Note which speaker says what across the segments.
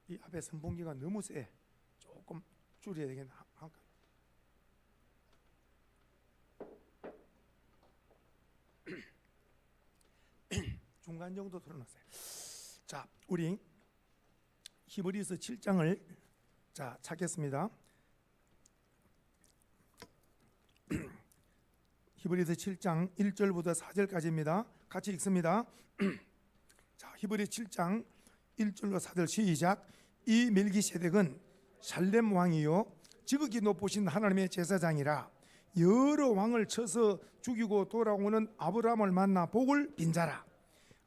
Speaker 1: 이 앞에 선풍기가 너무 세. 조금 줄여야 되겠나? 중간 정도 틀어놨어요. 자, 우리 히브리서 7장을 찾겠습니다. 히브리서 7장 1절부터 4절까지입니다. 같이 읽습니다. 자, 히브리 7장 1절로 4절 시작. 이 멜기세덱은 살렘 왕이요 지극히 높으신 하나님의 제사장이라 여러 왕을 쳐서 죽이고 돌아오는 아브라함을 만나 복을 빈 자라.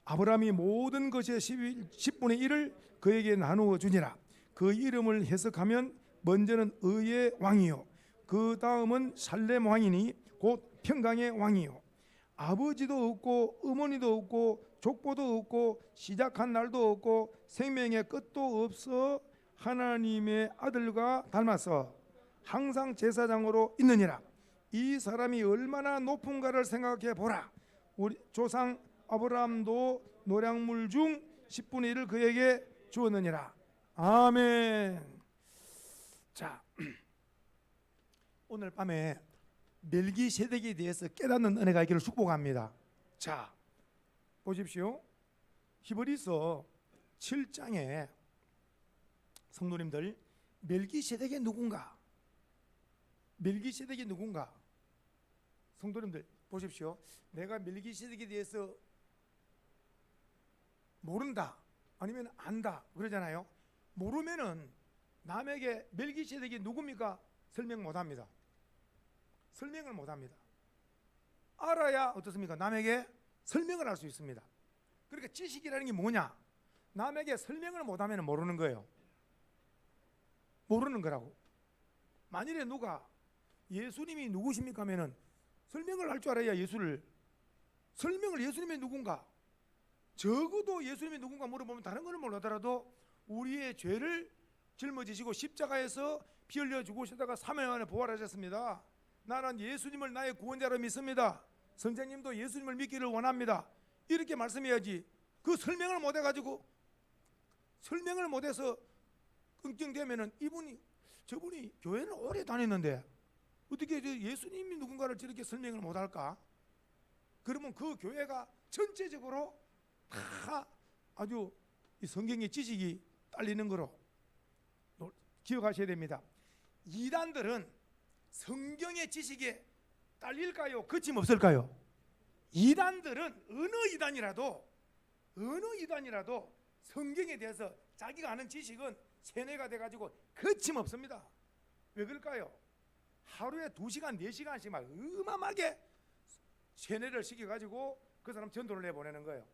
Speaker 1: 아브라함이 모든 것의 10분의 1을 그에게 나누어 주니라. 그 이름을 해석하면 먼저는 의의 왕이요 그 다음은 살렘 왕이니 곧 평강의 왕이요 아버지도 없고 어머니도 없고 족보도 없고 시작한 날도 없고 생명의 끝도 없어 하나님의 아들과 닮아서 항상 제사장으로 있느니라. 이 사람이 얼마나 높은가를 생각해 보라. 우리 조상 아브라함도 노량물 중 10분의 1을 그에게 주었느니라. 아멘. 자, 오늘 밤에 멜기세덱에 대해서 깨닫는 은혜가 있기를 축복합니다. 자, 보십시오. 히브리서 7장에 성도님들, 멜기세덱이 누군가? 멜기세덱이 누군가? 성도님들 보십시오. 내가 멜기세덱에 대해서 모른다 아니면 안다 그러잖아요. 모르면은 남에게 멜기세덱이 누굽니까? 설명 못합니다. 설명을 못합니다. 알아야 어떻습니까? 남에게 설명을 할 수 있습니다. 그러니까 지식이라는 게 뭐냐? 남에게 설명을 못하면 모르는 거예요. 모르는 거라고. 만일에 누가 예수님이 누구십니까 하면은 설명을 할 줄 알아야 설명을 예수님이 누군가, 적어도 예수님이 누군가 물어보면 다른 거는 몰라더라도 우리의 죄를 짊어지시고 십자가에서 피 흘려 죽으시다가 3일 만에 부활하셨습니다. 나는 예수님을 나의 구원자로 믿습니다. 선생님도 예수님을 믿기를 원합니다. 이렇게 말씀해야지. 그 설명을 못해가지고 설명을 못해서 끙끙대면은 저분이 교회는 오래 다녔는데 어떻게 예수님이 누군가를 저렇게 설명을 못할까? 그러면 그 교회가 전체적으로 다 아주 이 성경의 지식이 딸리는 거로 기억하셔야 됩니다. 이단들은 성경의 지식에 딸릴까요? 거침없을까요? 이단들은 어느 이단이라도 성경에 대해서 자기가 아는 지식은 세뇌가 돼가지고 거침없습니다. 왜 그럴까요? 하루에 2시간, 4시간씩 막 어마어마하게 세뇌를 시켜가지고 그 사람 전도를 내보내는 거예요.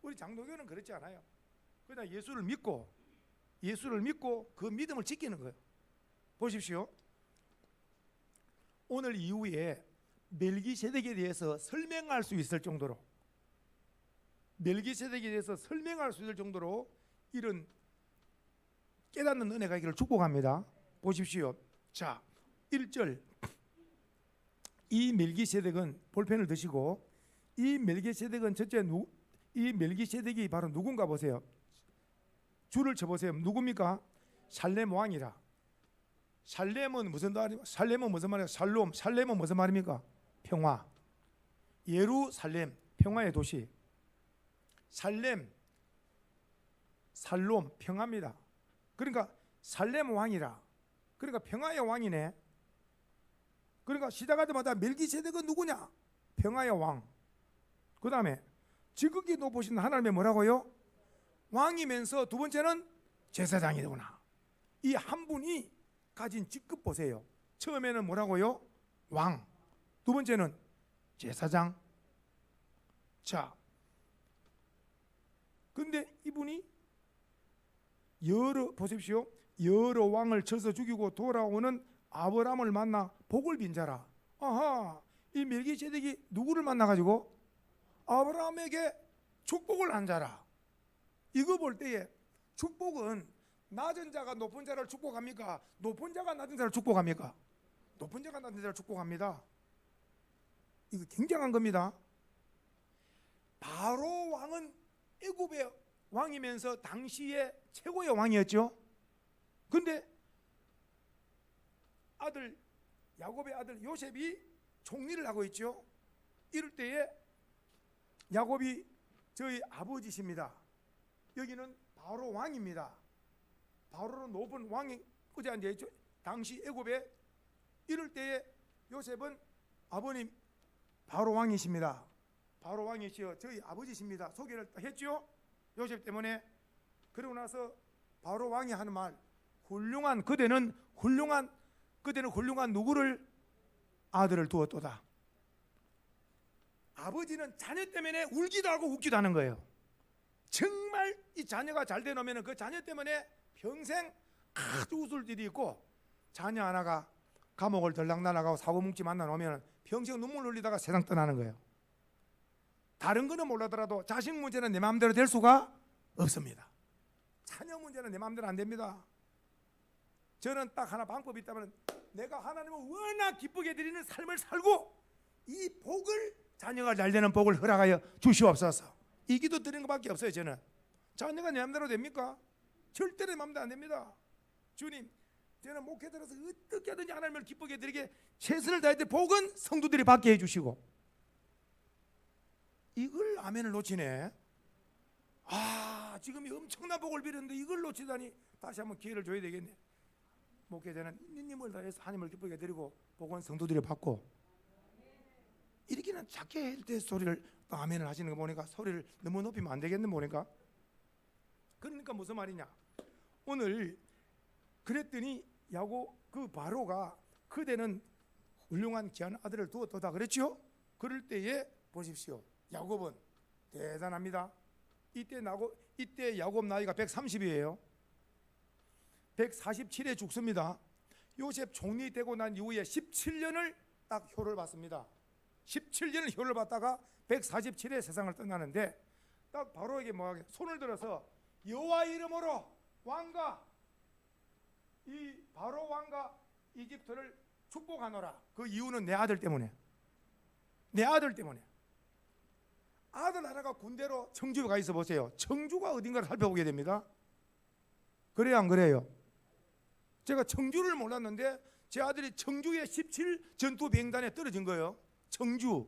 Speaker 1: 우리 장로교는 그렇지 않아요. 그냥 예수를 믿고 그 믿음을 지키는 거예요. 보십시오. 오늘 이후에 멜기세덱에 대해서 설명할 수 있을 정도로 이런 깨닫는 은혜가 있기를 축복합니다. 보십시오. 자, 1절. 이 멜기세덱은 볼펜을 드시고 이 멜기세덱은 이 멜기세덱이 바로 누군가 보세요. 줄을 쳐보세요. 누굽니까? 살렘 왕이라. 살렘은 무슨 말이에요? 살렘은 무슨 말입니까? 평화. 예루살렘, 평화의 도시. 살롬, 평화입니다. 그러니까 살렘 왕이라. 그러니까 평화의 왕이네. 그러니까 시작하자마자 멜기세덱은 누구냐? 평화의 왕. 그 다음에 지극히 높으신 하나님의 뭐라고요? 왕이면서 두 번째는 제사장이구나. 이 한 분이 가진 직급 보세요. 처음에는 뭐라고요? 왕. 두 번째는 제사장. 자, 근데 이분이 보십시오. 여러 왕을 쳐서 죽이고 돌아오는 아브라함을 만나 복을 빈 자라. 아하, 이 멜기세덱이 누구를 만나가지고 아브라함에게 축복을 한 자라. 이거 볼 때에 축복은 낮은 자가 높은 자를 축복합니까? 높은 자가 낮은 자를 축복합니까? 높은 자가 낮은 자를 축복합니다. 이거 굉장한 겁니다. 바로 왕은 애굽의 왕이면서 당시의 최고의 왕이었죠. 근데 아들 야곱의 아들 요셉이 총리를 하고 있죠. 이럴 때에 야곱이 저희 아버지십니다. 여기는 바로 왕입니다. 바로는 높은 왕이 의자에 앉아 있죠. 당시 애굽에. 이럴 때에 요셉은 아버님 바로 왕이십니다. 바로 왕이시여 저희 아버지십니다. 소개를 했죠. 요셉 때문에. 그러고 나서 바로 왕이 하는 말, 그대는 훌륭한 누구를? 아들을 두었도다. 아버지는 자녀 때문에 울기도 하고 웃기도 하는 거예요. 정말 이 자녀가 잘 되놓으면 그 자녀 때문에 평생 아주 웃을 일이 있고, 자녀 하나가 감옥을 들락날락하고 사고뭉치 만나놓으면 평생 눈물 흘리다가 세상 떠나는 거예요. 다른 거는 몰라더라도 자식 문제는 내 마음대로 될 수가 없습니다. 자녀 문제는 내 마음대로 안 됩니다. 저는 딱 하나 방법이 있다면, 내가 하나님을 워낙 기쁘게 드리는 삶을 살고 이 복을, 자녀가 잘 되는 복을 허락하여 주시옵소서. 이 기도 드리는 것밖에 없어요. 저는 자녀가 내 마음대로 됩니까? 절대로 내 마음대로 안 됩니다. 주님, 저는 목회 들어서 어떻게든지 하나님을 기쁘게 드리게 최선을 다할 때 복은 성도들이 받게 해주시고, 이걸 아멘을 놓치네. 지금 엄청난 복을 빌었는데 이걸 놓치다니, 다시 한번 기회를 줘야 되겠네. 목회자는 있는 힘을 다해서 하나님을 기쁘게 드리고 복은 성도들이 받고, 이렇게는 작게 할 때 소리를 아멘을 하시는 거 보니까 소리를 너무 높이면 안 되겠네 보니까. 그러니까 무슨 말이냐, 오늘 그랬더니 야곱 그 바로가 그대는 훌륭한 귀한 아들을 두었도다 그랬죠. 그럴 때에 보십시오, 야곱은 대단합니다. 이때 야곱 나이가 130이에요 147에 죽습니다. 요셉 총리 되고 난 이후에 17년을 딱 효를 받습니다. 17년을 효를 받다가 147에 세상을 떠나는데, 딱 바로에게 뭐하게 손을 들어서 여호와 이름으로 왕과 이 바로 왕과 이집트를 축복하노라. 그 이유는 내 아들 때문에. 아들 하나가 군대로 청주에 가 있어 보세요. 청주가 어딘가를 살펴보게 됩니다. 그래요 안 그래요? 제가 청주를 몰랐는데 제 아들이 청주의 17 전투 비행단에 떨어진 거예요. 청주.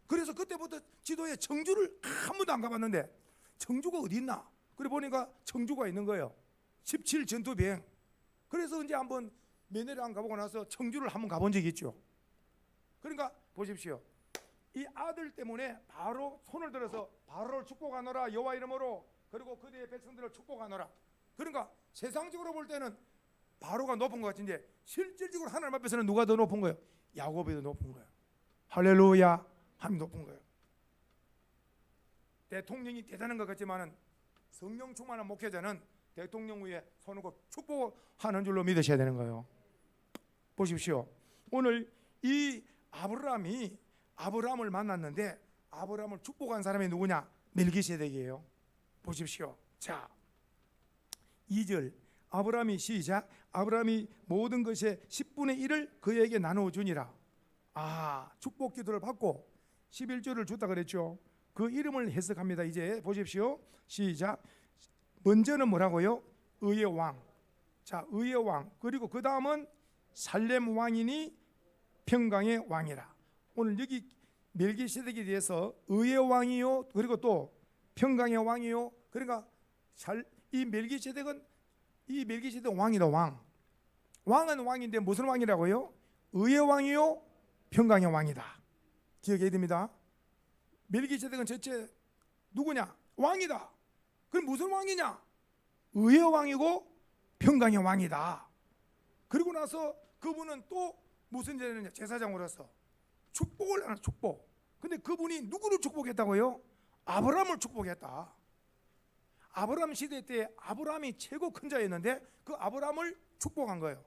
Speaker 1: 그래서 그때부터 지도에 청주를 한 번도 안 가봤는데 청주가 어디 있나? 그래 보니까 청주가 있는 거예요. 17 전투 비행. 그래서 이제 한번 면회를 안 가보고 나서 청주를 한번 가본 적이 있죠. 그러니까 보십시오, 이 아들 때문에 바로 손을 들어서 바로를 축복하노라 여호와 이름으로, 그리고 그대의 백성들을 축복하노라. 그러니까 세상적으로 볼 때는 바로가 높은 것 같은데 실질적으로 하나님 앞에서는 누가 더 높은 거예요? 야곱이 더 높은 거예요. 할렐루야. 하나님 높은 거예요. 대통령이 대단한 것 같지만은 성령 충만한 목회자는 대통령 위에 손을 꼭 축복하는 줄로 믿으셔야 되는 거예요. 보십시오, 오늘 이 아브라함을 만났는데 아브라함을 축복한 사람이 누구냐? 멜기세덱이에요. 보십시오. 자, 2절 아브라함이 시작. 아브라함이 모든 것의 10분의 1을 그에게 나누어 주니라. 축복 기도를 받고 11조를 줬다 그랬죠. 그 이름을 해석합니다. 이제 보십시오. 시작. 먼저는 뭐라고요? 의의 왕. 자, 의의 왕. 그리고 그 다음은 살렘 왕이니 평강의 왕이라. 오늘 여기 멜기세덱에 대해서 의의 왕이요, 그리고 또 평강의 왕이요. 그러니까 이 멜기세덱 왕이다. 왕은 왕인데 무슨 왕이라고요? 의의 왕이요, 평강의 왕이다. 기억해야 됩니다. 멜기세덱은 첫째 누구냐? 왕이다. 그럼 무슨 왕이냐? 의의 왕이고 평강의 왕이다. 그리고 나서 그분은 또 무슨 일을 했냐? 제사장으로서 축복을 하는 축복. 근데 그분이 누구를 축복했다고요? 아브라함을 축복했다. 아브라함 시대 때 아브라함이 최고 큰 자였는데 그 아브라함을 축복한 거예요.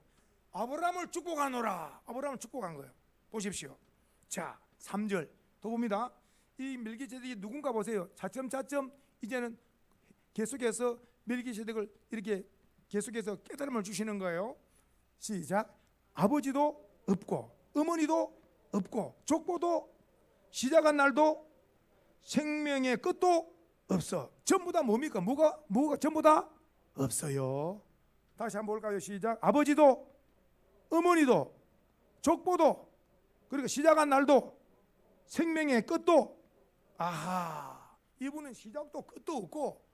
Speaker 1: 아브라함을 축복하노라. 아브라함을 축복한 거예요. 보십시오. 자, 3절 더 봅니다. 이 멜기세덱이 누군가 보세요. 차츰 이제는 계속해서 멜기세덱을 이렇게 계속해서 깨달음을 주시는 거예요. 시작. 아버지도 없고 어머니도 없고 족보도 시작한 날도 생명의 끝도 없어. 전부 다 뭡니까? 뭐가 전부 다 없어요. 다시 한번 볼까요? 시작. 아버지도 어머니도 족보도 그리고 시작한 날도 생명의 끝도 아하 이분은 시작도 끝도 없고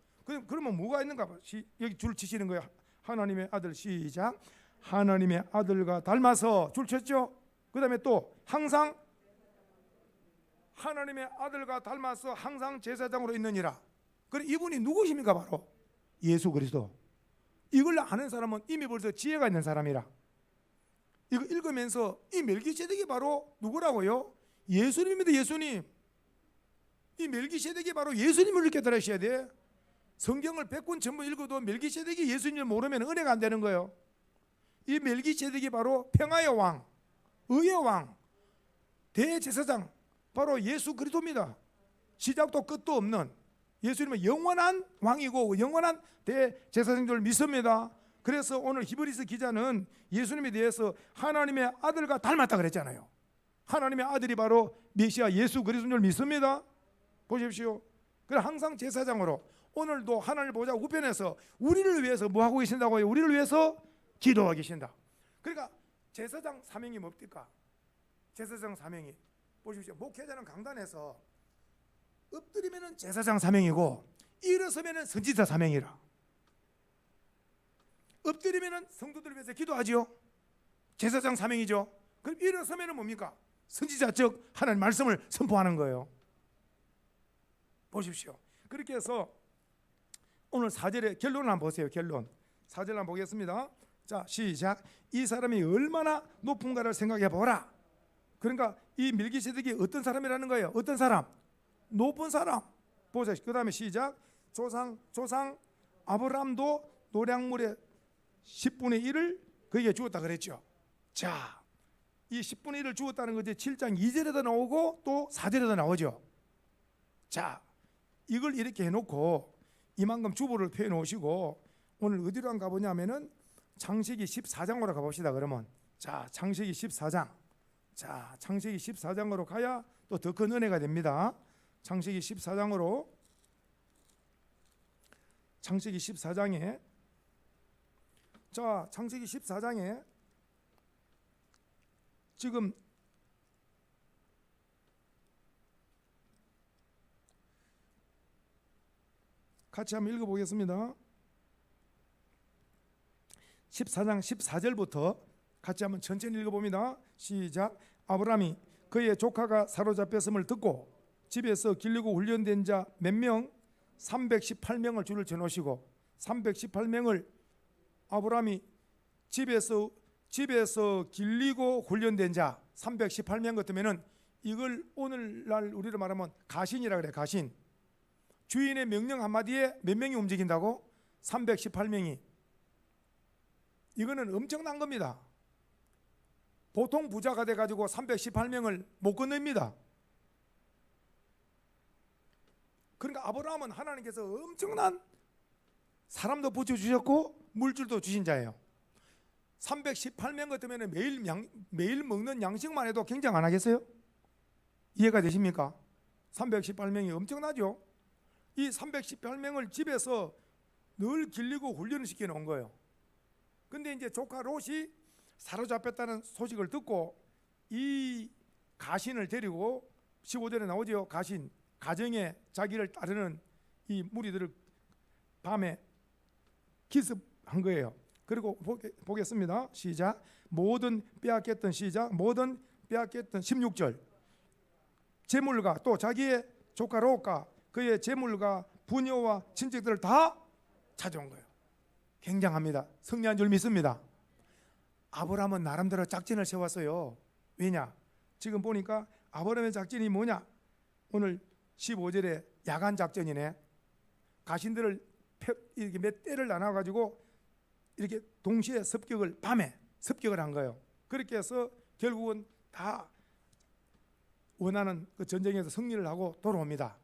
Speaker 1: 그러면 뭐가 있는가 봐. 여기 줄 치시는 거예요. 하나님의 아들 시작. 하나님의 아들과 닮아서 줄 쳤죠. 그 다음에 또 항상 하나님의 아들과 닮아서 항상 제사장으로 있느니라. 그래 이분이 누구십니까? 바로 예수 그리스도. 이걸 아는 사람은 이미 벌써 지혜가 있는 사람이라. 이거 읽으면서 이 멜기세덱이 바로 누구라고요? 예수님입니다. 예수님. 이 멜기세덱이 바로 예수님을 이렇게 들으셔야 돼. 성경을 100권 전부 읽어도 멜기세덱이 예수님을 모르면 은혜가 안 되는 거예요. 이 멜기세덱이 바로 평화의 왕, 의의 왕, 대제사장, 바로 예수 그리스도입니다. 시작도 끝도 없는 예수님은 영원한 왕이고 영원한 대제사장인 줄 믿습니다. 그래서 오늘 히브리서 기자는 예수님에 대해서 하나님의 아들과 닮았다 그랬잖아요. 하나님의 아들이 바로 메시아 예수 그리스도인 줄 믿습니다. 보십시오. 그래 항상 제사장으로 오늘도 하나님 보좌 우편에서 우리를 위해서 뭐 하고 계신다고요? 우리를 위해서 기도하고 계신다. 그러니까 제사장 사명이 뭡니까? 제사장 사명이 보십시오. 목회자는 강단에서 엎드리면은 제사장 사명이고 일어서면은 선지자 사명이라. 엎드리면은 성도들을 위해서 기도하지요. 제사장 사명이죠. 그럼 일어서면은 뭡니까? 선지자 즉 하나님 말씀을 선포하는 거예요. 보십시오. 그렇게 해서 오늘 4절의 결론을 한번 보세요. 결론 4절 한번 보겠습니다. 자 시작. 이 사람이 얼마나 높은가를 생각해 보라. 그러니까 이 멜기세덱이 어떤 사람이라는 거예요? 어떤 사람? 높은 사람. 보자. 그 다음에 시작. 조상 아브라함도 노량물의 10분의 1을 그에게 주었다 그랬죠. 자, 이 10분의 1을 주었다는 것이 7장 2절에도 나오고 또 4절에도 나오죠. 자, 이걸 이렇게 해놓고 이만큼 주보를 펴 놓으시고 오늘 어디로 안 가보냐면은 창세기 14장으로 가봅시다. 그러면 자, 창세기 14장. 자, 창세기 14장으로 가야 또 더 큰 은혜가 됩니다. 창세기 14장으로 창세기 14장에 자, 창세기 14장에 지금 같이 한번 읽어보겠습니다. 14장 14절부터 같이 한번 천천히 읽어봅니다. 시작. 아브라함이 그의 조카가 사로잡혔음을 듣고 집에서 길르고 훈련된 자 몇 명? 318명을 줄을 쳐놓으시고 318명을 아브라함이 집에서 길리고 훈련된 자 318명 같으면은 이걸 오늘날 우리로 말하면 가신이라 그래. 가신. 주인의 명령 한마디에 몇 명이 움직인다고? 318명이. 이거는 엄청난 겁니다. 보통 부자가 돼가지고 318명을 못 건넵니다. 그러니까 아브라함은 하나님께서 엄청난 사람도 붙여주셨고 물질도 주신 자예요. 318명 같으면 매일 먹는 양식만 해도 경쟁 안 하겠어요? 이해가 되십니까? 318명이 엄청나죠? 이 318명을 집에서 늘 길리고 훈련을 시켜 놓은 거예요. 근데 이제 조카 롯이 사로잡혔다는 소식을 듣고 이 가신을 데리고 15절에 나오죠. 가신, 가정에 자기를 따르는 이 무리들을 밤에 기습한 거예요. 그리고 보겠습니다. 시작. 모든 빼앗겼던 시작. 모든 빼앗겼던 16절. 재물과 또 자기의 조카 롯과 그의 재물과 부녀와 친척들을 다 찾아온 거예요. 굉장합니다. 승리한 줄 믿습니다. 아브라함은 나름대로 작전을 세웠어요. 왜냐? 지금 보니까 아브라함의 작전이 뭐냐? 오늘 15절에 야간 작전이네. 가신들을 이렇게 몇 대를 나눠가지고 이렇게 동시에 밤에 습격을 한 거예요. 그렇게 해서 결국은 다 원하는 그 전쟁에서 승리를 하고 돌아옵니다.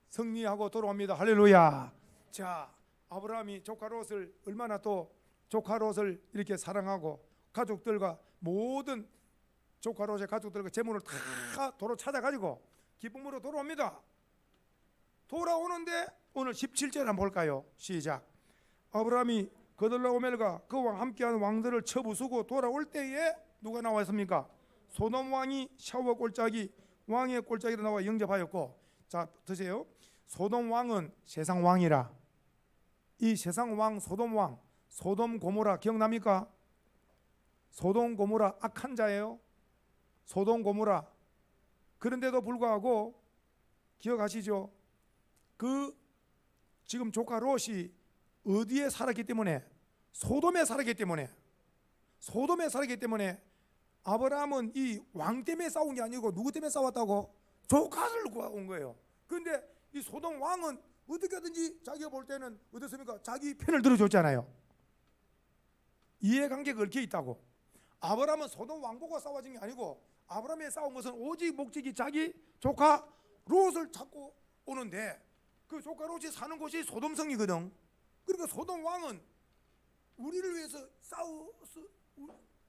Speaker 1: 승리하고 돌아옵니다. 할렐루야. 자, 아브라함이 조카 롯을 얼마나 또 조카 롯을 이렇게 사랑하고 가족들과 모든 조카 롯의 가족들과 재물을 다 도로 찾아가지고 기쁨으로 돌아옵니다. 돌아오는데 오늘 17절 한번 볼까요? 시작. 아브라함이 그들라오멜과 그와 함께한 왕들을 쳐부수고 돌아올 때에 누가 나와 있습니까? 소돔 왕이 샤워 골짜기 왕의 골짜기로 나와 영접하였고, 자 드세요. 소돔 왕은 세상 왕이라. 이 세상 왕 소돔 왕, 소돔 고모라 기억납니까? 소돔 고모라 악한 자예요. 소돔 고모라. 그런데도 불구하고 기억하시죠? 그 지금 조카 롯이 어디에 살았기 때문에? 소돔에 살았기 때문에. 소돔에 살았기 때문에 아브라함은 이 왕 때문에 싸운 게 아니고 누구 때문에 싸웠다고? 조카를 구하온 거예요. 그런데 이 소돔 왕은 어떻게든지 자기가 볼 때는 어떻습니까? 자기 편을 들어줬잖아요. 이해관계가 얽혀 있다고. 아브라함은 소돔 왕보고 싸워진 게 아니고 아브라함이 싸운 것은 오직 목적이 자기 조카 롯을 찾고 오는데, 그 조카 롯이 사는 곳이 소돔성이거든. 그러니까 소돔 왕은 우리를 위해서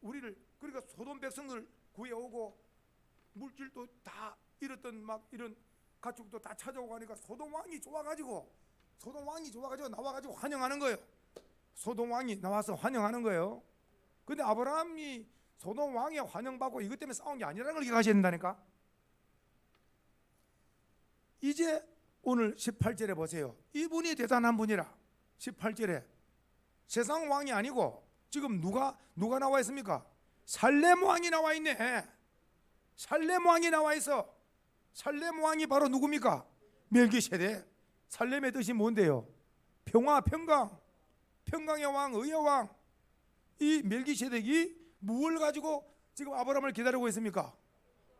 Speaker 1: 우리를, 그러니까 소돔 백성을 구해오고 물질도 다 잃었던 막 이런 가축도 다 찾아오고 하니까 소돔 왕이 좋아가지고 나와가지고 환영하는 거예요. 소돔 왕이 나와서 환영하는 거예요. 근데 아브라함이 소돔 왕의 환영받고 이것 때문에 싸운 게 아니라는 걸 기억하셔야 된다니까. 이제 오늘 18절에 보세요. 이분이 대단한 분이라. 18절에 세상 왕이 아니고 지금 누가 나와 있습니까? 살렘 왕이 나와 있네. 살렘 왕이 나와 있어. 살렘 왕이 바로 누굽니까? 멜기세덱. 살렘의 뜻이 뭔데요? 평화, 평강. 평강의 왕, 의의 왕. 이 멜기세덱이 무엇을 가지고 지금 아브라함을 기다리고 있습니까?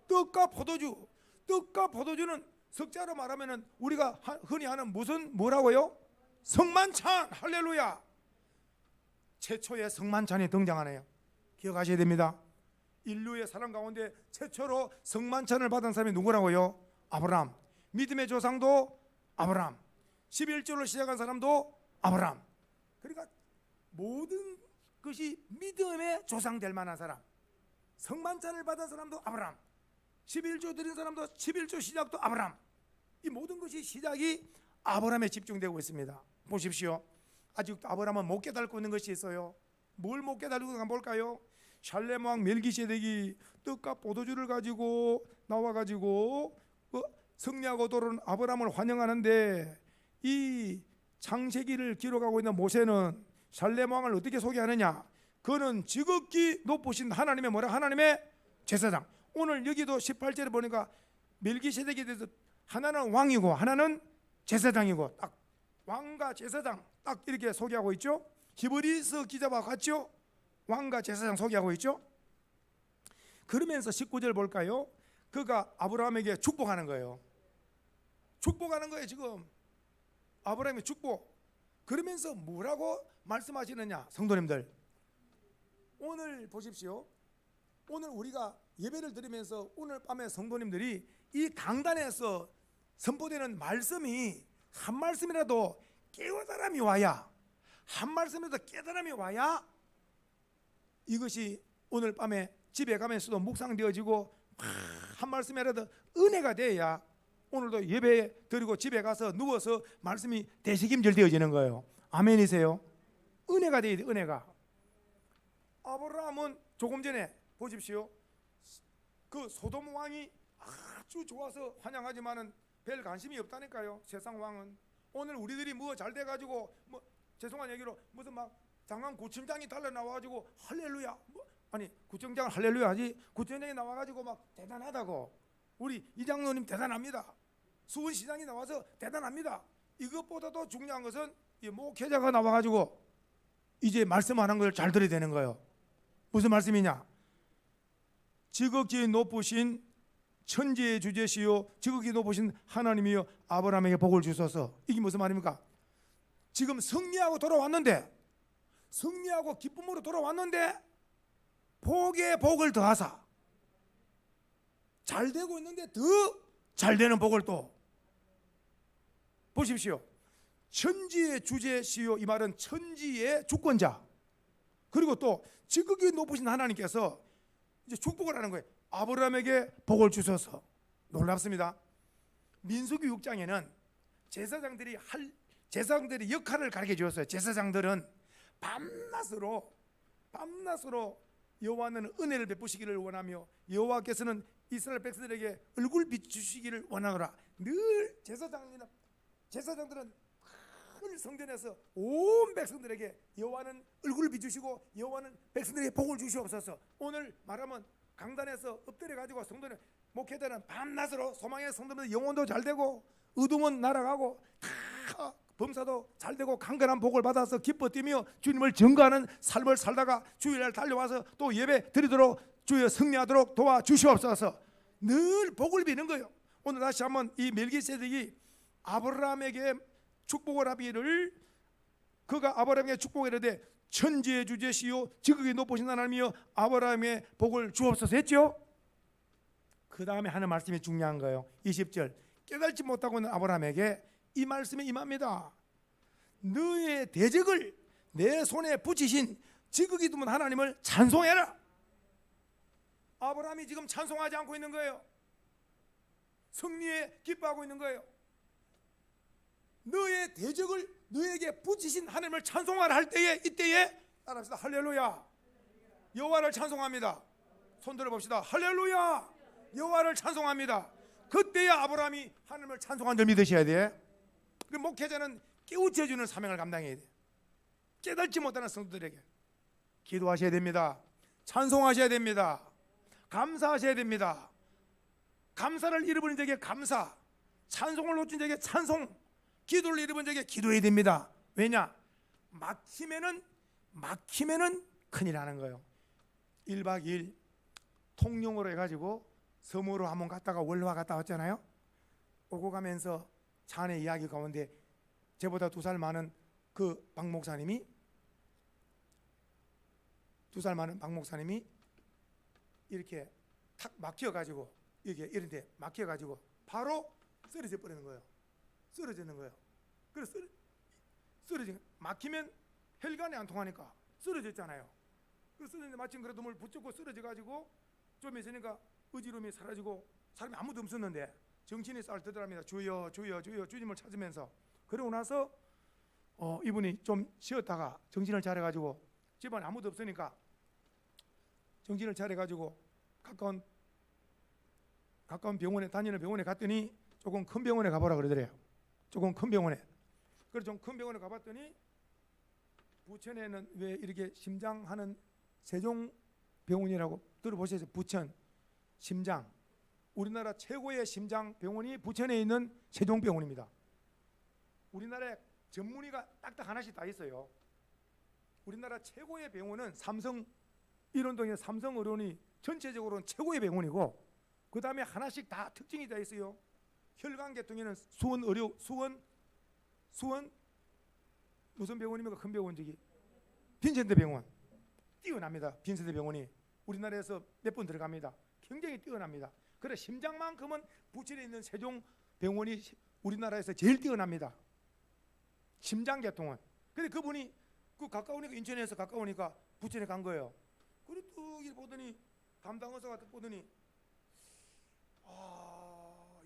Speaker 1: 떡과 포도주. 떡과 포도주는 석자로 말하면은 우리가 흔히 하는 무슨 뭐라고요? 성만찬. 할렐루야. 최초의 성만찬이 등장하네요. 기억하셔야 됩니다. 인류의 사람 가운데 최초로 성만찬을 받은 사람이 누구라고요? 아브라함. 믿음의 조상도 아브라함. 11조를 시작한 사람도 아브라함. 그러니까 모든 것이 믿음의 조상 될 만한 사람. 성만찬을 받은 사람도 아브라함. 11조 드린 사람도 11조 시작도 아브라함. 이 모든 것이 시작이 아브라함에 집중되고 있습니다. 보십시오. 아직도 아브라함은 못 깨닫고 있는 것이 있어요. 뭘 못 깨달고 있는가 볼까요? 샬렘 왕 멜기세덱이 떡과 포도주를 가지고 나와가지고 승리하고 돌아온 아브라함을 환영하는데, 이 창세기를 기록하고 있는 모세는 샬렘 왕을 어떻게 소개하느냐? 그는 지극히 높으신 하나님의 뭐라? 하나님의 제사장. 오늘 여기도 18절에 보니까 멜기세덱에 대해서 하나는 왕이고 하나는 제사장이고, 딱 왕과 제사장 딱 이렇게 소개하고 있죠. 히브리서 기자와 같죠. 왕과 제사장 소개하고 있죠. 그러면서 19절 볼까요? 그가 아브라함에게 축복하는 거예요. 축복하는 거예요. 지금 아브라함의 축복. 그러면서 뭐라고 말씀하시느냐? 성도님들, 오늘 보십시오. 오늘 우리가 예배를 드리면서 오늘 밤에 성도님들이 이 강단에서 선포되는 말씀이 한 말씀이라도 깨달음이 와야, 한 말씀이라도 깨달음이 와야 이것이 오늘 밤에 집에 가면서도 묵상되어지고 한 말씀이라도 은혜가 돼야 오늘도 예배 드리고 집에 가서 누워서 말씀이 되새김질 되어지는 거예요. 아멘이세요? 은혜가 돼야 돼. 은혜가. 아브라함은 조금 전에 보십시오. 그 소돔 왕이 아주 좋아서 환영하지만은 별 관심이 없다니까요. 세상 왕은. 오늘 우리들이 뭐 잘 돼가지고 뭐 죄송한 얘기로 무슨 막 장관 구청장이 달려 나와가지고 할렐루야, 아니 구청장은 할렐루야 하지, 구청장이 나와가지고 막 대단하다고, 우리 이장로님 대단합니다, 수원시장이 나와서 대단합니다. 이것보다도 중요한 것은 이 목회자가 나와가지고 이제 말씀하는 걸 잘 들어야 되는 거예요. 무슨 말씀이냐? 지극히 높으신 천지의 주제시요 지극히 높으신 하나님이여 아브라함에게 복을 주소서. 이게 무슨 말입니까? 지금 승리하고 돌아왔는데, 승리하고 기쁨으로 돌아왔는데 복에 복을 더하사, 잘 되고 있는데 더 잘 되는 복을 또. 보십시오. 천지의 주제시요, 이 말은 천지의 주권자, 그리고 또 지극히 높으신 하나님께서 이제 축복을 하는 거예요. 아브라함에게 복을 주셔서. 놀랍습니다. 민수기 6장에는 제사장들이 역할을 가르쳐 주었어요. 제사장들은 밤낮으로 여호와는 은혜를 베푸시기를 원하며 여호와께서는 이스라엘 백성들에게 얼굴 비추시기를 원하노라. 늘 제사장들은 늘 성전에서 온 백성들에게 여호와는 얼굴을 비추시고 여호와는 백성들에게 복을 주시옵소서. 오늘 말하면 강단에서 엎드려 가지고 성전에 목회자는 밤낮으로 소망의 성도면 영혼도 잘 되고 의동은 날아가고 다 범사도 잘 되고 강건한 복을 받아서 기뻐 뛰며 주님을 증거하는 삶을 살다가 주일날 달려와서 또 예배 드리도록 주여 승리하도록 도와주시옵소서. 늘 복을 비는 거예요. 오늘 다시 한번 이 멜기세덱이 아브라함에게 축복을 하기를, 그가 아브라함에게 축복을 이르되 천지의 주제시요 지극히 높으신 하나님이여 아브라함의 복을 주옵소서 했죠. 그 다음에 하는 말씀이 중요한 거예요. 20절 깨달지 못하고 있는 아브라함에게 이 말씀이 임합니다. 너의 대적을 내 손에 붙이신 지극히 드문 하나님을 찬송해라. 아브라함이 지금 찬송하지 않고 있는 거예요. 승리에 기뻐하고 있는 거예요. 너의 대적을 너에게 붙이신 하나님을 찬송하라 할 때에, 이때에 따라합시다. 할렐루야. 여호와를 찬송합니다. 손 들어봅시다. 할렐루야. 여호와를 찬송합니다. 그때에 아브라함이 하나님을 찬송한 줄 믿으셔야 돼. 그 목회자는 깨우쳐 주는 사명을 감당해야 돼. 깨닫지 못하는 성도들에게 기도하셔야 됩니다. 찬송하셔야 됩니다. 감사하셔야 됩니다. 감사를 잃어버린 자에게 감사, 찬송을 놓친 자에게 찬송, 기도를 잃어버린 자에게 기도해야 됩니다. 왜냐? 막히면은 큰일 나는 거예요. 1박 2일 통영으로 해가지고 섬으로 한번 갔다가 월화 갔다 왔잖아요. 오고 가면서 차 안의 이야기 가운데 저보다 2살 많은 그 박 목사님이, 2살 많은 박 목사님이 이렇게 탁 막혀가지고 이게 이런데 막혀가지고 바로 쓰러져 버리는 거예요. 쓰러지는 거예요. 그래서 쓰러진, 막히면 혈관이 안 통하니까 쓰러졌잖아요. 그 쓰러졌는데 마침 그래도 뭘 붙잡고 쓰러져가지고 좀 있으니까 의지로움이 사라지고 사람이 아무도 없었는데 정신이 쌀뜨더랍니다. 주여 주여 주여 주님을 찾으면서. 그러고 나서 이분이 좀 쉬었다가 정신을 차려가지고 집안에 아무도 없으니까 정신을 차려가지고 가까운 병원에, 다니는 병원에 갔더니 조금 큰 병원에 가보라 그러더래요. 조금 큰 병원에. 그래서 좀 큰 병원에 가봤더니 부천에는 왜 이렇게 심장하는 세종병원이라고 들어보셨어요? 부천 심장, 우리나라 최고의 심장 병원이 부천에 있는 세종병원입니다. 우리나라에 전문의가 딱딱 하나씩 다 있어요. 우리나라 최고의 병원은 삼성, 일원동의 삼성의료원이 전체적으로는 최고의 병원이고, 그 다음에 하나씩 다 특징이 다 있어요. 혈관계통에는 수원 무슨 병원입니까? 큰 병원, 저기 빈센트 병원 뛰어납니다. 빈센트 병원이 우리나라에서 몇 번 들어갑니다. 굉장히 뛰어납니다. 그래 심장만큼은 부천에 있는 세종병원이 우리나라에서 제일 뛰어납니다. 심장계통은. 근데 그분이 그 가까우니까, 인천에서 가까우니까 부천에 간 거예요. 그래 또 보더니 담당 의사가 딱 보더니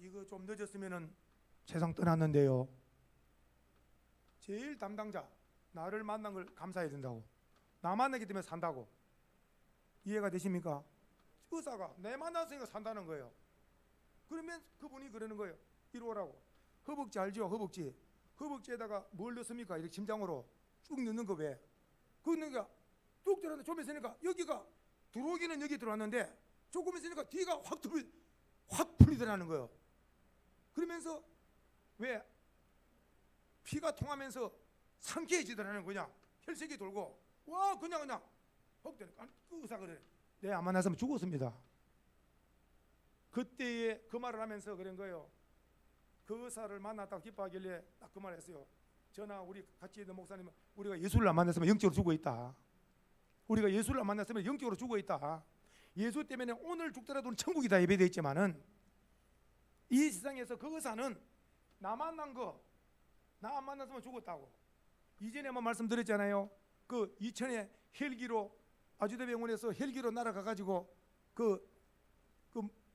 Speaker 1: 이거 좀 늦었으면은 세상 떠났는데요. 제일 담당자, 나를 만난 걸 감사해야 된다고, 나 만나기 때문에 산다고. 이해가 되십니까? 의사가 내 만났으니까 산다는 거예요. 그러면 그분이 그러는 거예요. 이리 오라고. 허벅지 알죠? 허벅지에다가 뭘 넣습니까? 이렇게 심장으로 쭉 넣는 거 왜? 그러니까 뚝 들어왔는데 좀 있으니까 여기가 들어오기는 여기 들어왔는데 조금 있으니까 뒤가 확 풀리더라는 거예요. 그러면서 왜 피가 통하면서 상쾌해지더라는 거냐? 혈색이 돌고 와 그냥 헉 되니까 그 의사가 그래. 내 안 만났으면 죽었습니다. 그때에 그 말을 하면서 그런 거예요. 그 의사를 만났다고 기뻐하길래 딱 그 말을 했어요. 저나 우리 같이 있는 목사님은 우리가 예수를 안 만났으면 영적으로 죽어 있다. 우리가 예수를 안 만났으면 영적으로 죽어 있다. 예수 때문에 오늘 죽더라도 천국이 다 예배되어 있지만은 이 세상에서 그 의사는 나 만난 거, 나 안 만났으면 죽었다고. 이전에 한번 말씀드렸잖아요. 그 이천에 헬기로 아주대병원에서 헬기로 날아가가지고 그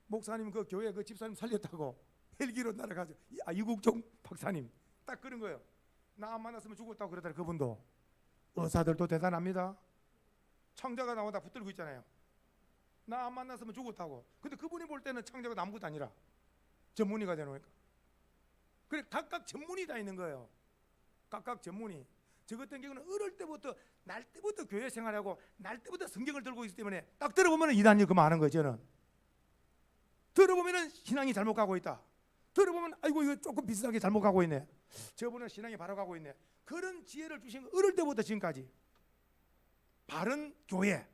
Speaker 1: 목사님, 그 교회 그 집사님 살렸다고. 헬기로 날아가서 이국종 박사님 딱 그런 거예요. 나 안 만났으면 죽었다고 그러더라. 그분도. 의사들도 대단합니다. 창자가 나오다 붙들고 있잖아요. 나 안 만났으면 죽었다고. 근데 그분이 볼 때는 창자가 아무것도 아니라 전문의가 되노니까. 그래 각각 전문이 다 있는 거예요. 각각 전문이. 저 같은 경우는 어릴 때부터 날 때부터 교회 생활하고 날 때부터 성경을 들고 있기 때문에 딱 들어보면 이단이 그만 하는 거예요. 저는 들어보면 신앙이 잘못 가고 있다. 들어보면 아이고 이거 조금 비슷하게 잘못 가고 있네. 저분은 신앙이 바로 가고 있네. 그런 지혜를 주신 거 어릴 때부터 지금까지 바른 교회,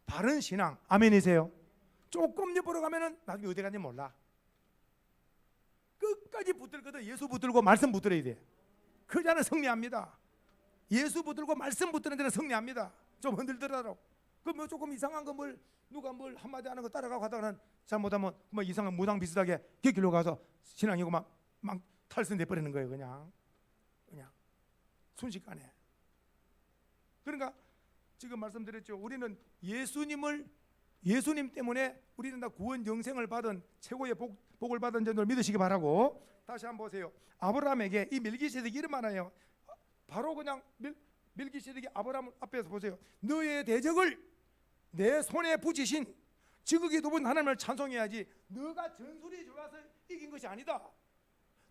Speaker 1: 바른 신앙. 아멘이세요? 조금 옆으로 가면은 나중에 어디 갔는지 몰라. 끝까지 붙들거든. 예수 붙들고 말씀 붙들어야 돼. 그 자는 승리합니다. 예수 붙들고 말씀 붙드는 데는 승리합니다. 좀 흔들더라도 그 뭐 조금 이상한 거 뭘 누가 뭘 한마디 하는 거 따라가고 하다가는 잘못하면 뭐 이상한 무당 비슷하게 그 길로 가서 신앙이고 막 탈선돼 버리는 거예요. 그냥 순식간에. 그러니까 지금 말씀드렸죠. 우리는 예수님 때문에 우리는 다 구원 영생을 받은 최고의 복을 받은 점을 믿으시기 바라고. 다시 한번 보세요. 아브라함에게 이 멜기세덱이 이름 하나요. 바로 그냥 멜기세덱이 아브라함 앞에서 보세요. 너의 대적을 내 손에 붙이신 지극히 높은 하나님을 찬송해야지. 너가 전술이 좋아서 이긴 것이 아니다.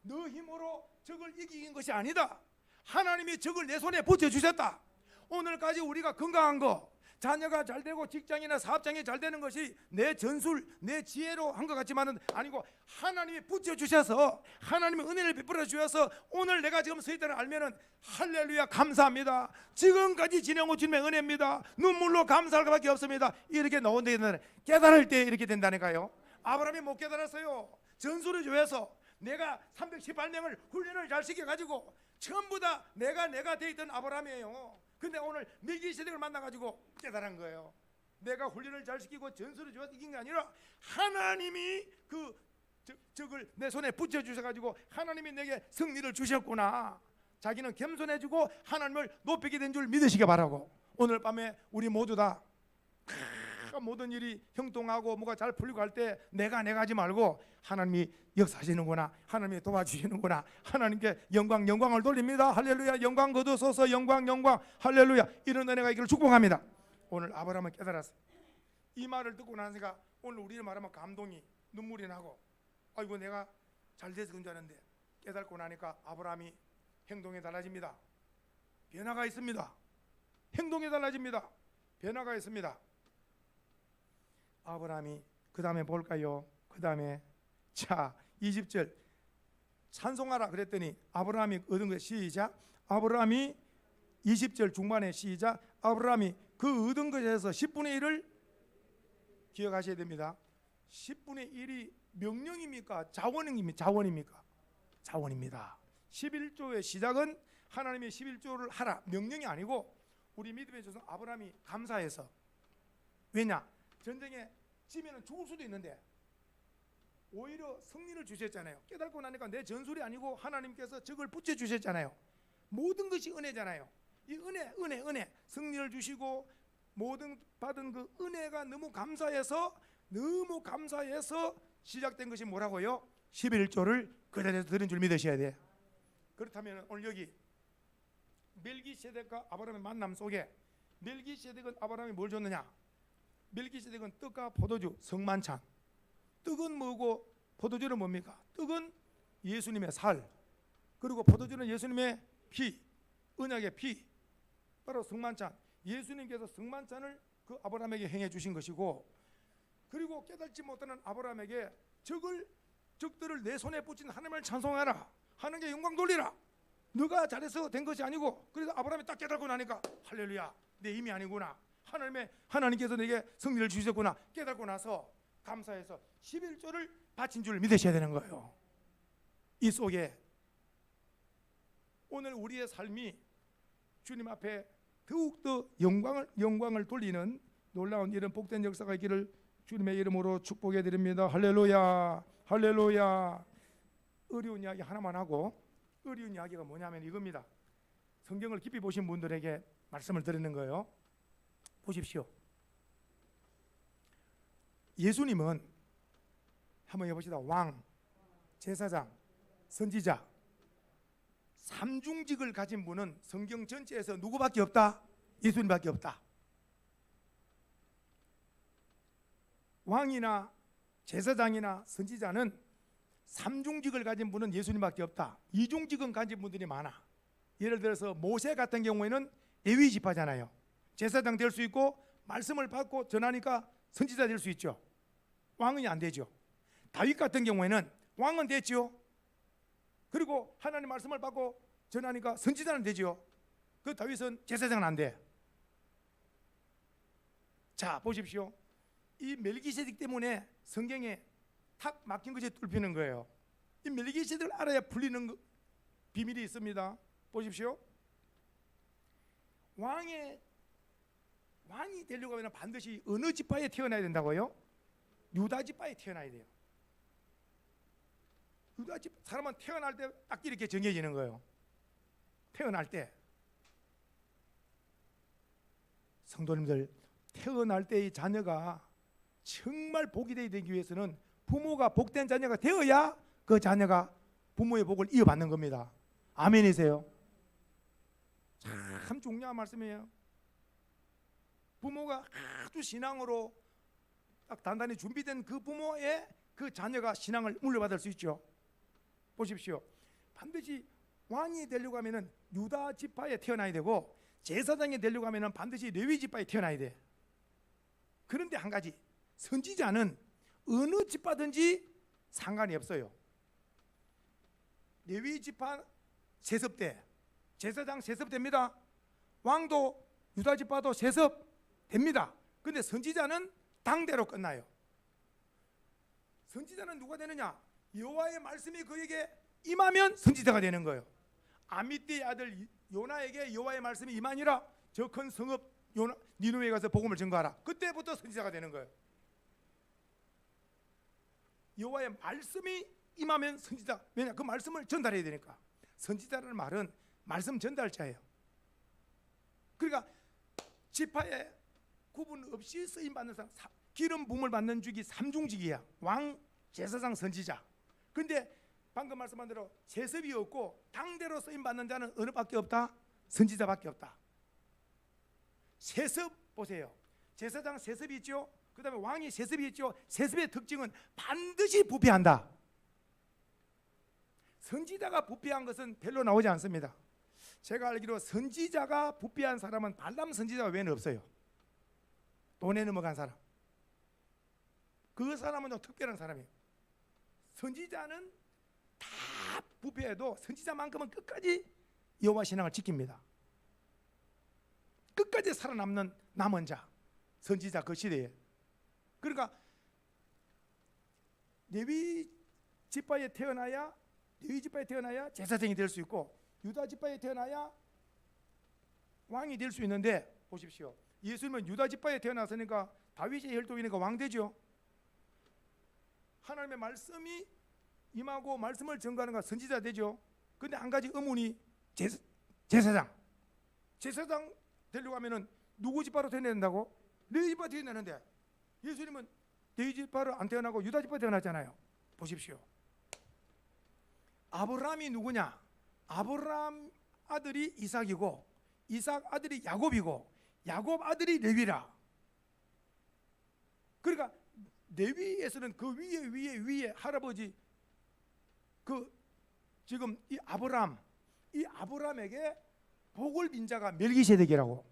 Speaker 1: 너 힘으로 적을 이긴 것이 아니다. 하나님이 적을 내 손에 붙여주셨다. 오늘까지 우리가 건강한 거, 자녀가 잘 되고 직장이나 사업장이 잘 되는 것이 내 전술, 내 지혜로 한 것 같지만은 아니고 하나님이 붙여주셔서 하나님의 은혜를 베풀어 주셔서 오늘 내가 지금 서 있다는 알면은 할렐루야 감사합니다. 지금까지 지내온 주님의 은혜입니다. 눈물로 감사할 것밖에 없습니다. 이렇게 나온 데는 깨달을 때 이렇게 된다니까요. 아브라함이 못 깨달았어요. 전술을 줘서 내가 318명을 훈련을 잘 시켜가지고 전부 다 내가 돼 있던 아브라함이에요. 근데 오늘 멜기세덱을 만나가지고 깨달은 거예요. 내가 훈련을 잘 시키고 전술을 줘서 이긴 게 아니라 하나님이 그 적을 내 손에 붙여주셔가지고 하나님이 내게 승리를 주셨구나. 자기는 겸손해지고 하나님을 높이게 된 줄 믿으시기 바라고. 오늘 밤에 우리 모두 다 모든 일이 형통하고 뭐가 잘 풀리고 할 때 내가 하지 말고 하나님이 역사하시는구나, 하나님이 도와주시는구나, 하나님께 영광을 돌립니다. 할렐루야. 영광 거두소서. 영광 할렐루야. 이런 은혜가 있기를 축복합니다. 오늘 아브라함은 깨달았어요. 이 말을 듣고 나니까 오늘 우리를 말하면 감동이 눈물이 나고 아이고 내가 잘 돼서 그런 줄 알았는데 깨닫고 나니까 아브라함이 행동이 달라집니다. 변화가 있습니다. 행동이 달라집니다. 변화가 있습니다. 아브라함이 그 다음에 볼까요? 그 다음에 자 20절 찬송하라 그랬더니 아브라함이 얻은 것 시작. 아브라함이 20절 중반에 시작. 아브라함이 그 얻은 것에서 10분의 1을 기억하셔야 됩니다. 10분의 1이 명령입니까? 자원입니까? 자원입니다. 11조의 시작은 하나님의 11조를 하라 명령이 아니고 우리 믿음의 조상 아브라함이 감사해서. 왜냐? 전쟁에 지면은 죽을 수도 있는데 오히려 승리를 주셨잖아요. 깨닫고 나니까 내 전술이 아니고 하나님께서 적을 붙여주셨잖아요. 모든 것이 은혜잖아요. 이 은혜 승리를 주시고 모든 받은 그 은혜가 너무 감사해서 시작된 것이 뭐라고요? 11조를 그대로 들은 줄 믿으셔야 돼요. 그렇다면 오늘 여기 멜기세덱과 아브라함의 만남 속에 멜기세덱은 아브라함이 뭘 줬느냐? 멜기세덱은 떡과 포도주, 성만찬. 떡은 뭐고 포도주는 뭡니까? 떡은 예수님의 살, 그리고 포도주는 예수님의 피, 언약의 피. 바로 성만찬. 예수님께서 성만찬을 그 아브라함에게 행해 주신 것이고, 그리고 깨닫지 못하는 아브라함에게 적들을 내 손에 붙인 하나님을 찬송하라, 하나님께 영광 돌리라. 너가 잘해서 된 것이 아니고. 그래서 아브라함이 딱 깨닫고 나니까 할렐루야, 내 힘이 아니구나, 하나님께서 내게 승리를 주셨구나 깨닫고 나서 감사해서 11조를 바친 줄 믿으셔야 되는 거예요. 이 속에 오늘 우리의 삶이 주님 앞에 더욱더 영광을 돌리는 놀라운 이런 복된 역사가 있기를 주님의 이름으로 축복해 드립니다. 할렐루야. 할렐루야. 어려운 이야기 하나만 하고, 어려운 이야기가 뭐냐면 이겁니다. 성경을 깊이 보신 분들에게 말씀을 드리는 거예요. 보십시오. 예수님은 한번 해봅시다. 왕, 제사장, 선지자, 삼중직을 가진 분은 성경 전체에서 누구밖에 없다? 예수님밖에 없다. 왕이나 제사장이나 선지자는 삼중직을 가진 분은 예수님밖에 없다. 이중직은 가진 분들이 많아. 예를 들어서 모세 같은 경우에는 레위 지파잖아요. 제사장 될 수 있고 말씀을 받고 전하니까 선지자 될 수 있죠. 왕은 안 되죠. 다윗 같은 경우에는 왕은 됐죠. 그리고 하나님 말씀을 받고 전하니까 선지자는 되죠. 그 다윗은 제사장은 안 돼. 자, 보십시오. 이 멜기세덱 때문에 성경에 탁 막힌 것이 뚫히는 거예요. 이 멜기세덱을 알아야 풀리는 비밀이 있습니다. 보십시오. 왕이 되려고 하면 반드시 어느 지파에 태어나야 된다고요? 유다 지파에 태어나야 돼요. 유다 지파 사람은 태어날 때 딱 이렇게 정해지는 거예요. 태어날 때. 성도님들, 태어날 때의 자녀가 정말 복이 되기 위해서는 부모가 복된 자녀가 되어야 그 자녀가 부모의 복을 이어받는 겁니다. 아멘이세요? 참 중요한 말씀이에요. 부모가 아주 신앙으로 딱 단단히 준비된 그 부모의 그 자녀가 신앙을 물려받을 수 있죠. 보십시오. 반드시 왕이 되려고 하면은 유다 지파에 태어나야 되고 제사장이 되려고 하면은 반드시 레위 지파에 태어나야 돼. 그런데 한 가지, 선지자는 어느 지파든지 상관이 없어요. 레위 지파 세습대, 제사장 세습됩니다. 왕도 유다 지파도 세습됩니다. 근데 선지자는 당대로 끝나요. 선지자는 누가 되느냐? 여호와의 말씀이 그에게 임하면 선지자가 되는 거예요. 아미띠의 아들 요나에게 여호와의 말씀이 임하니라 저 큰 성읍 니누에 가서 복음을 전가하라. 그때부터 선지자가 되는 거예요. 여호와의 말씀이 임하면 선지자. 왜냐? 그 말씀을 전달해야 되니까. 선지자라는 말은 말씀 전달자예요. 그러니까 지파에 구분 없이 쓰임 받는 사람, 기름 부음을 받는 직이 삼중직이야. 왕, 제사장, 선지자. 근데 방금 말씀한 대로 세습이 없고 당대로 쓰임 받는 자는 어느 밖에 없다? 선지자밖에 없다. 세습 보세요. 제사장 세습이 있죠. 그 다음에 왕이 세습이 있죠. 세습의 특징은 반드시 부패한다. 선지자가 부패한 것은 별로 나오지 않습니다. 제가 알기로 선지자가 부패한 사람은 발람 선지자 외에는 없어요. 돈에 넘어간 사람. 그 사람은 좀 특별한 사람이에요. 선지자는 다 부패해도 선지자만큼은 끝까지 여호와 신앙을 지킵니다. 끝까지 살아남는 남은 자, 선지자 그 시대에. 그러니까 레위 지파에 태어나야 제사장이 될 수 있고 유다 지파에 태어나야 왕이 될 수 있는데 보십시오. 예수님은 유다 지파에 태어났으니까 다윗의 혈통이니까 왕 되죠. 하나님의 말씀이 임하고 말씀을 전가하는 건 선지자 되죠. 근데 한 가지 의문이 제사장 되려고 하면은 누구 지파로 태어나야 된다고? 레위 지파 태어나는데 예수님은 레위 지파로 안 태어나고 유다 지파 태어났잖아요. 보십시오. 아브라함이 누구냐? 아브라함 아들이 이삭이고 이삭 아들이 야곱이고 야곱 아들이 레위라. 그러니까 레위에서는 그 위에 할아버지 그 지금 이 아브라함에게 복을 빈 자가 멜기세덱이라고.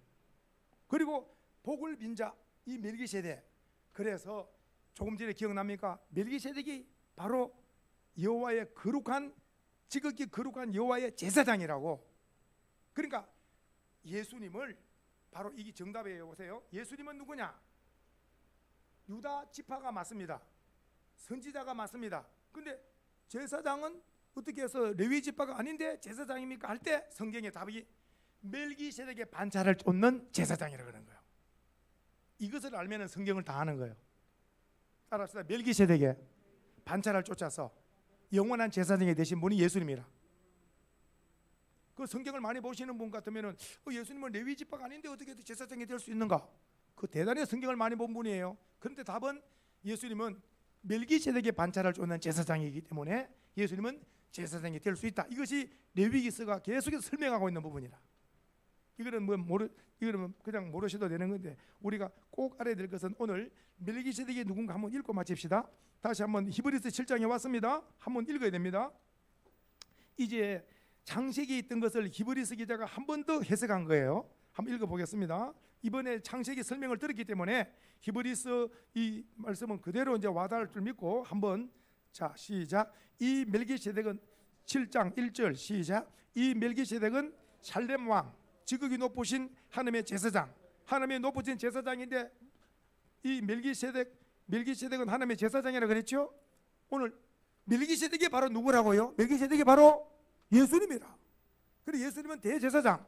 Speaker 1: 그리고 복을 빈 자 이 멜기세덱. 그래서 조금 전에 기억납니까? 멜기세덱이 바로 여호와의 지극히 거룩한 여호와의 제사장이라고. 그러니까 예수님을 바로 이게 정답이에요. 보세요. 예수님은 누구냐? 유다 지파가 맞습니다. 선지자가 맞습니다. 근데 제사장은 어떻게 해서 레위 지파가 아닌데 제사장입니까? 할 때 성경의 답이 멜기세덱의 반차를 쫓는 제사장이라고 하는 거예요. 이것을 알면 성경을 다 아는 거예요. 따라합시다. 멜기세덱의 반차를 쫓아서 영원한 제사장이 되신 분이 예수님이라. 그 성경을 많이 보시는 분 같으면은 예수님은 레위 지파가 아닌데 어떻게 제사장이 될 수 있는가? 그 대단히 성경을 많이 본 분이에요. 그런데 답은 예수님은 멜기세덱의 반차를 쫓는 제사장이기 때문에 예수님은 제사장이 될 수 있다. 이것이 레위기서가 계속해서 설명하고 있는 부분이라. 이거는 이거는 그냥 모르셔도 되는 건데 우리가 꼭 알아야 될 것은 오늘 멜기세덱이 누군가 한번 읽고 마칩시다. 다시 한번 히브리서 7장에 왔습니다. 한번 읽어야 됩니다. 이제 창세기에 있던 것을 히브리서 기자가 한 번 더 해석한 거예요. 한번 읽어보겠습니다. 이번에 창세기 설명을 들었기 때문에 히브리서 이 말씀은 그대로 이제 와닿을 줄 믿고 한번 자 시작. 이 멜기세덱은 7장 1절 시작. 이 멜기세덱은 살렘 왕 지극히 높으신 하나님의 제사장, 하나님의 높으신 제사장인데 이 멜기세덱은 하나님의 제사장이라 그랬죠. 오늘 멜기세덱이 바로 누구라고요? 멜기세덱이 바로 예수님이라. 그리고 예수님은 대제사장,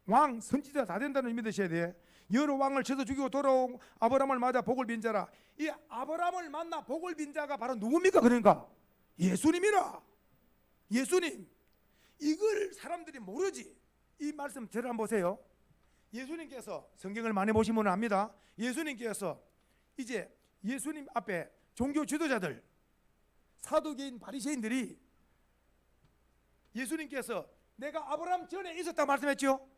Speaker 1: 왕, 선지자 다 된다는 의미 드셔야 돼. 여러 왕을 쳐서 죽이고 돌아온 아브라함을 맞아 복을 빈 자라. 이 아브라함을 만나 복을 빈 자가 바로 누굽니까? 그러니까 예수님이라. 예수님. 이걸 사람들이 모르지. 이 말씀 저를 한번 보세요. 예수님께서 성경을 많이 보시면 압니다. 예수님께서 이제 예수님 앞에 종교 지도자들, 사두개인 바리새인들이 예수님께서 내가 아브라함 전에 있었다고 말씀했죠.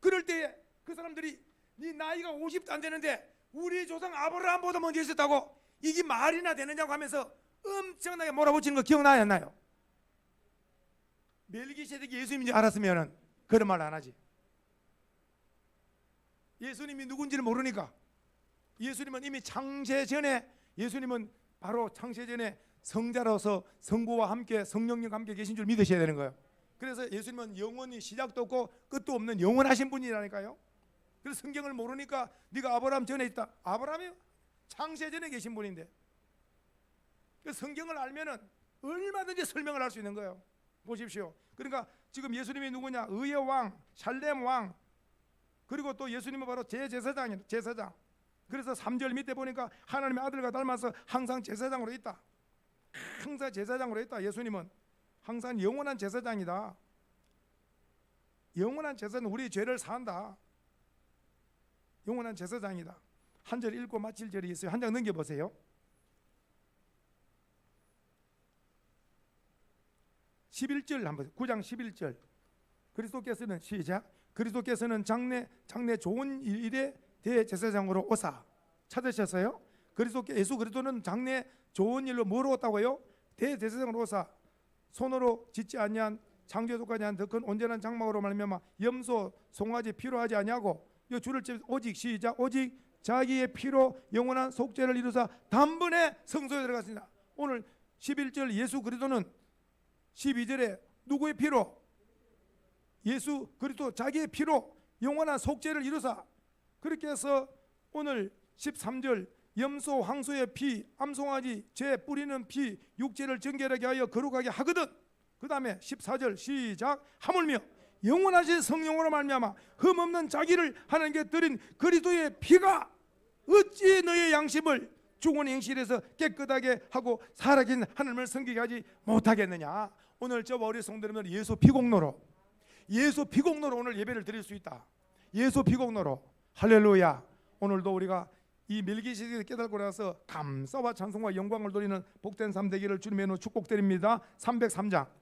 Speaker 1: 그럴 때에 그 사람들이 네 나이가 50도 안 되는데 우리 조상 아브라함보다 먼저 있었다고 이게 말이나 되느냐고 하면서 엄청나게 몰아붙이는 거 기억나요 안 나요? 멜기세덱이 예수님인지 알았으면 그런 말 안 하지. 예수님이 누군지를 모르니까. 예수님은 이미 창세 전에, 예수님은 바로 창세 전에 성자로서 성부와 함께 성령님과 함께 계신 줄 믿으셔야 되는 거예요. 그래서 예수님은 영원히 시작도 없고 끝도 없는 영원하신 분이라니까요. 그래서 성경을 모르니까 네가 아브라함 전에 있다. 아브라함이 창세 전에 계신 분인데. 그래서 성경을 알면은 얼마든지 설명을 할 수 있는 거예요. 보십시오. 그러니까 지금 예수님이 누구냐? 의의 왕, 살렘 왕. 그리고 또 예수님은 바로 제사장이에요. 제사장. 그래서 3절 밑에 보니까 하나님의 아들과 닮아서 항상 제사장으로 있다. 항상 제사장으로 있다. 예수님은 항상 영원한 제사장이다. 영원한 제사는 우리 죄를 사한다. 영원한 제사장이다. 한 절 읽고 마칠 절이 있어요. 한 장 넘겨보세요. 11절 한번 9장 11절. 그리스도께서는 시작. 그리스도께서는 장래 좋은 일에 대제사장으로 오사. 찾으셨어요? 예수 그리스도는 장래 좋은 일로 뭐로 왔다고요? 대제사장으로 오사. 손으로 짓지 아니한 창조에 속하지 않은 더 큰 온전한 장막으로 말미암아 염소 송아지 피로 하지 아니하고 이 줄을 오직 시작. 오직 자기의 피로 영원한 속죄를 이루사 단번에 성소에 들어갔습니다. 오늘 11절 예수 그리스도는 12절에 누구의 피로? 예수 그리스도 자기의 피로 영원한 속죄를 이루사. 그렇게 해서 오늘 13절 염소 황소의 피 암송아지 제 뿌리는 피 육체를 정결하게 하여 거룩하게 하거든. 그 다음에 14절 시작. 하물며 영원하신 성령으로 말미암아 흠없는 자기를 하나님께 드린 그리스도의 피가 어찌 너의 양심을 죽은 행실에서 깨끗하게 하고 살아계신 하나님을 섬기게 하지 못하겠느냐. 오늘 저와 우리 성도님은 예수 피공로로 오늘 예배를 드릴 수 있다. 예수 피공로로. 할렐루야. 오늘도 우리가 이 멜기세덱을 깨닫고 나서 감사와 찬송과 영광을 돌리는 복된 삶 되기를 주님의 이름으로 축복드립니다. 303장